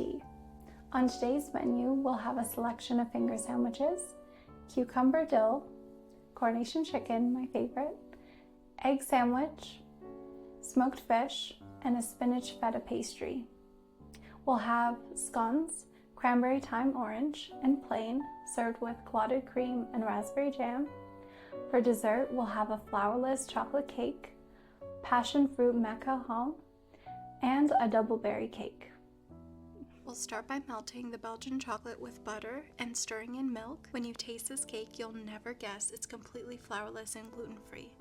tea. On today's menu, we'll have a selection of finger sandwiches, cucumber dill, Coronation chicken, my favorite, egg sandwich, smoked fish, and a spinach feta pastry. We'll have scones, cranberry thyme orange, and plain, served with clotted cream and raspberry jam. For dessert, we'll have a flourless chocolate cake, Passionfruit Macaron, and a double berry cake. We'll start by melting the Belgian chocolate with butter and stirring in milk. When you taste this cake, you'll never guess it's completely flourless and gluten-free.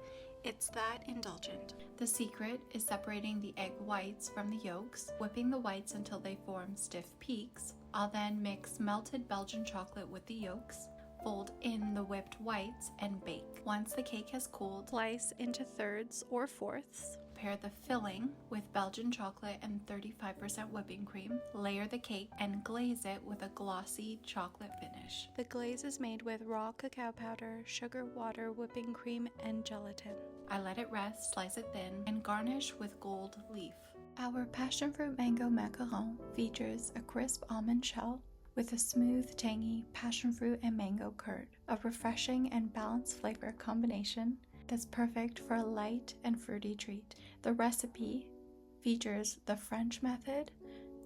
It's that indulgent. The secret is separating the egg whites from the yolks, whipping the whites until they form stiff peaks. I'll then mix melted Belgian chocolate with the yolks, fold in the whipped whites, and bake. Once the cake has cooled, slice into thirds or fourths. Pair the filling with Belgian chocolate and 35% whipping cream. Layer the cake and glaze it with a glossy chocolate finish. The glaze is made with raw cacao powder, sugar, water, whipping cream, and gelatin. I let it rest, slice it thin, and garnish with gold leaf. Our Passionfruit Mango Macaron features a crisp almond shell with a smooth, tangy passionfruit and mango curd, a refreshing and balanced flavor combination that's perfect for a light and fruity treat. The recipe features the French method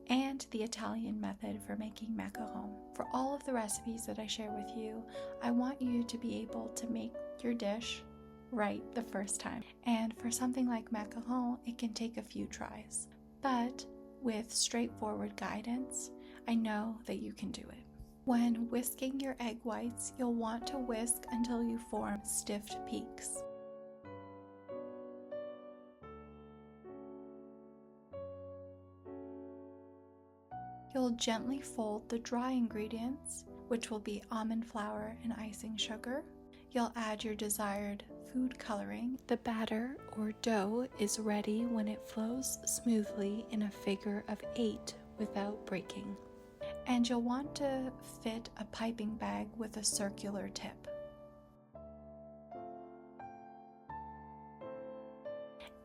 and the Italian method for making macaron. For all of the recipes that I share with you, I want you to be able to make your dish right the first time. And for something like macaron, it can take a few tries. But with straightforward guidance, I know that you can do it. When whisking your egg whites, you'll want to whisk until you form stiff peaks. You'll gently fold the dry ingredients, which will be almond flour and icing sugar. You'll add your desired food coloring. The batter or dough is ready when it flows smoothly in a figure of 8 without breaking. And you'll want to fit a piping bag with a circular tip.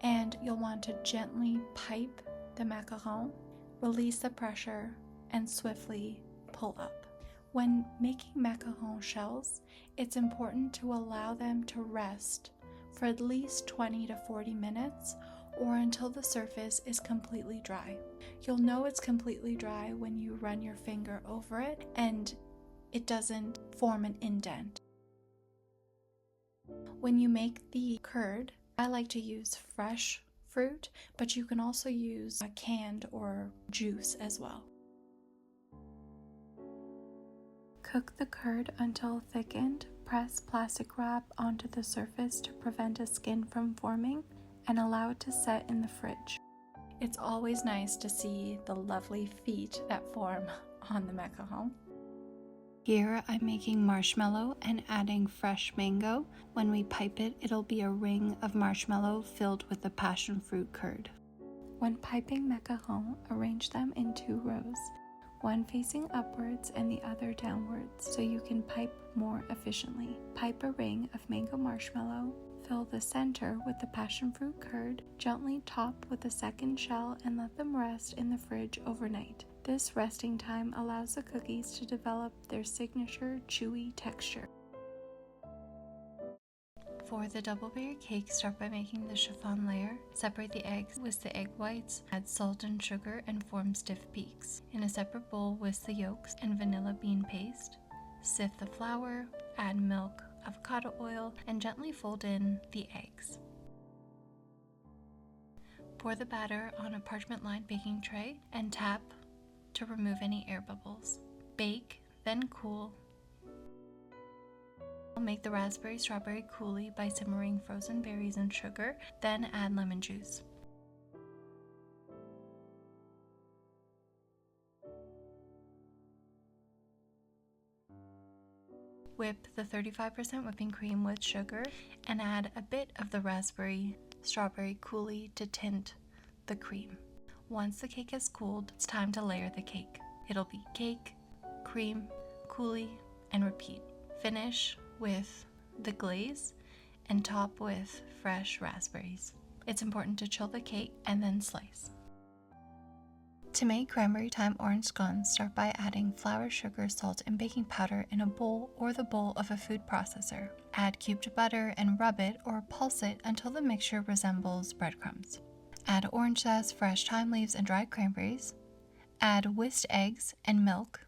And you'll want to gently pipe the macaron, release the pressure, and swiftly pull up. When making macaron shells, it's important to allow them to rest for at least 20 to 40 minutes or until the surface is completely dry. You'll know it's completely dry when you run your finger over it and it doesn't form an indent. When you make the curd, I like to use fresh fruit, but you can also use a canned or juice as well. Cook the curd until thickened. Press plastic wrap onto the surface to prevent a skin from forming and allow it to set in the fridge. It's always nice to see the lovely feet that form on the macaron. Here I'm making marshmallow and adding fresh mango. When we pipe it, it'll be a ring of marshmallow filled with the passion fruit curd. When piping macaron, arrange them in 2 rows, one facing upwards and the other downwards, so you can pipe more efficiently. Pipe a ring of mango marshmallow, fill the center with the passion fruit curd, gently top with a second shell, and let them rest in the fridge overnight. This resting time allows the cookies to develop their signature chewy texture. For the double berry cake, start by making the chiffon layer. Separate the eggs, whisk the egg whites, add salt and sugar, and form stiff peaks. In a separate bowl, whisk the yolks and vanilla bean paste. Sift the flour, add milk, avocado oil, and gently fold in the eggs. Pour the batter on a parchment-lined baking tray and tap to remove any air bubbles. Bake, then cool. Make the raspberry strawberry coulis by simmering frozen berries and sugar, then add lemon juice. Whip the 35% whipping cream with sugar and add a bit of the raspberry strawberry coulis to tint the cream. Once the cake has cooled, it's time to layer the cake. It'll be cake, cream, coulis, and repeat. Finish with the glaze and top with fresh raspberries. It's important to chill the cake and then slice. To make cranberry thyme orange scones, start by adding flour, sugar, salt, and baking powder in a bowl or the bowl of a food processor. Add cubed butter and rub it or pulse it until the mixture resembles breadcrumbs. Add orange zest, fresh thyme leaves, and dried cranberries. Add whisked eggs and milk,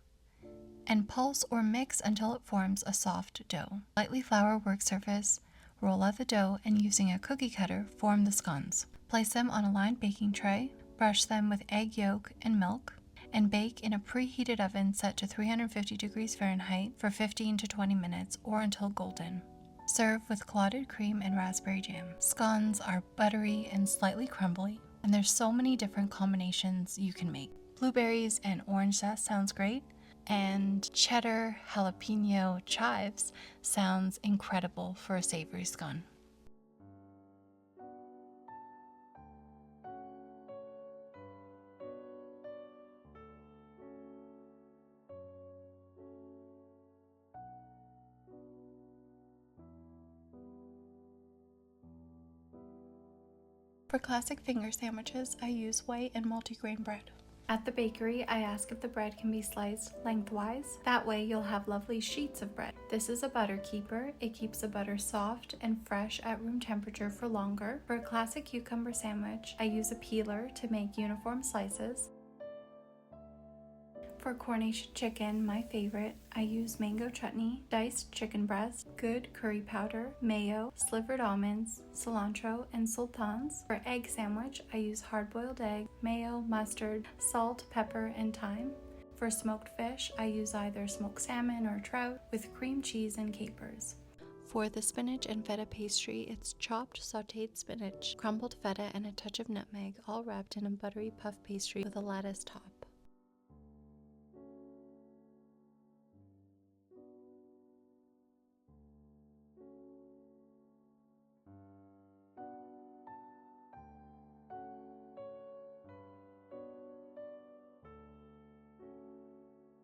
and pulse or mix until it forms a soft dough. Lightly flour work surface, roll out the dough, and using a cookie cutter, form the scones. Place them on a lined baking tray, brush them with egg yolk and milk, and bake in a preheated oven set to 350 degrees Fahrenheit for 15 to 20 minutes or until golden. Serve with clotted cream and raspberry jam. Scones are buttery and slightly crumbly, and there's so many different combinations you can make. Blueberries and orange zest sounds great, and cheddar jalapeno chives sounds incredible for a savory scone. For classic finger sandwiches, I use white and multigrain bread. At the bakery, I ask if the bread can be sliced lengthwise. That way you'll have lovely sheets of bread. This is a butter keeper. It keeps the butter soft and fresh at room temperature for longer. For a classic cucumber sandwich, I use a peeler to make uniform slices. For Coronation Chicken, my favorite, I use mango chutney, diced chicken breast, good curry powder, mayo, slivered almonds, cilantro, and sultans. For egg sandwich, I use hard-boiled egg, mayo, mustard, salt, pepper, and thyme. For smoked fish, I use either smoked salmon or trout with cream cheese and capers. For the spinach and feta pastry, it's chopped, sautéed spinach, crumbled feta, and a touch of nutmeg, all wrapped in a buttery puff pastry with a lattice top.